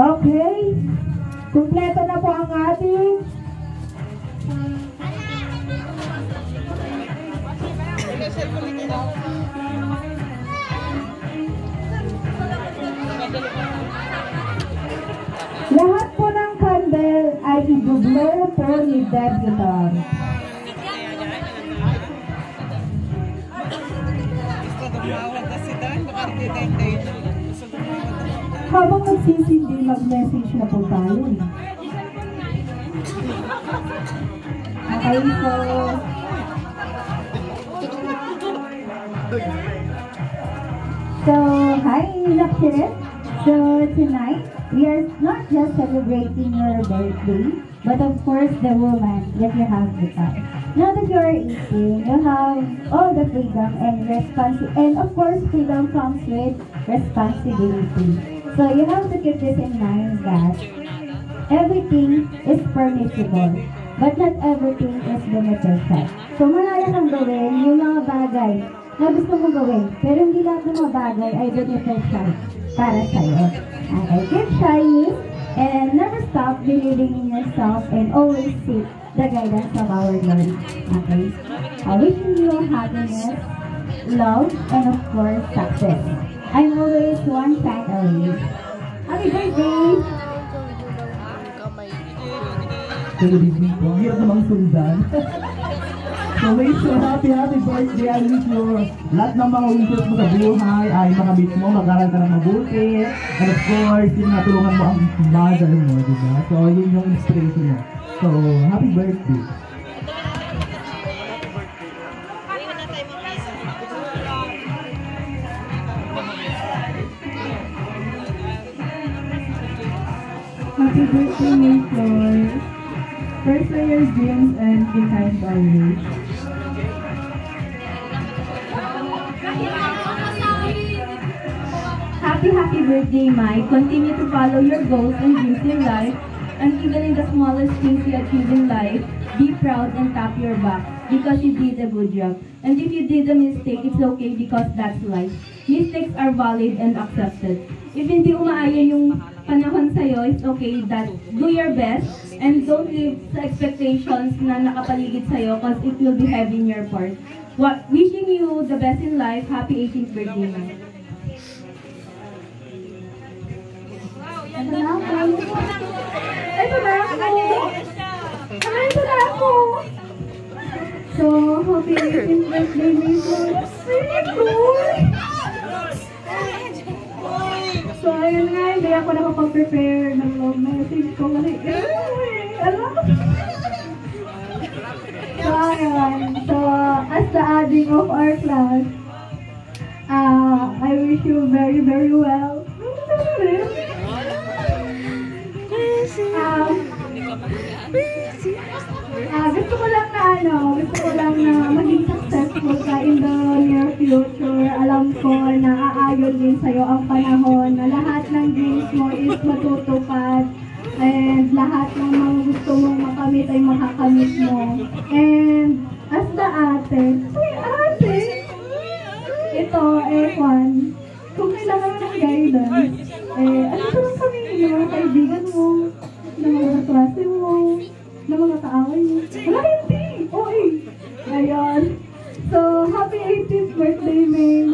Okay, kumpleto na po ang ating lahat po ng candle ay i-blow po ni debutant. Habang nagsisindi, mag-message na po tayo. Okay, so hi, Lakshit. So tonight, we are not just celebrating your birthday, but of course the woman that you have become. Now that you are 18, you have all the freedom and of course freedom comes with responsibility. So you have to keep this in mind that everything is permissible, but not everything is beneficial. So marami kang gawin yung mga bagay na gusto mong gawin, pero hindi lahat ng mga bagay ay beneficial para sa'yo. Okay, keep shining and never stop believing in yourself and always seek the guidance of our Lord. Okay? Wishing you happiness, love, and of course, success. I'm always one fan away. Happy birthday! Good evening po. Hirap namang sundan. So wish you happy birthday. I wish you lahat ng mga wishes mo sa buhay ay makamit mo, mag-aral ka ng mabuti. And of course, yun nga, tulungan mo ang mother mo, diba? So yun yung inspiration mo. So, happy birthday. Happy birthday, Mayflower. Pursue your dreams and be kind always. Happy birthday, Mike. Continue to follow your goals and dreams in life, and even in the smallest things you achieve in life, be proud and tap your back because you did a good job. And if you did a mistake, it's okay because that's life. Mistakes are valid and accepted. If hindi umaaya yung panahon sa'yo, it's okay that do your best and don't live sa expectations na nakapaligid sa'yo because it will be heavy in your part. Wishing you the best in life. Happy 18th birthday, Mike. Ito na ako. Ito na ako. So, happy 18th birthday, Mayflower. So, ayun nga, hindi ako nakapag-prepare ng love message ko kasi, alam. So, ayun. So, as the adding of our class, I wish you very, very well. Gusto ko lang na maging successful ka in the near future. Alam ko na aayon din sa'yo ang panahon na lahat ng dreams mo is matutupad and lahat ng mga gusto mong makamit ay makakamit mo. And as the ate, ito, Juan, kung kailangan mo ng guidance, ano lang kami ng mga kaibigan mo, ng mga klase mo, ng mga kaaway mo. Wala hindi! Ayun. So, happy 18th birthday, May.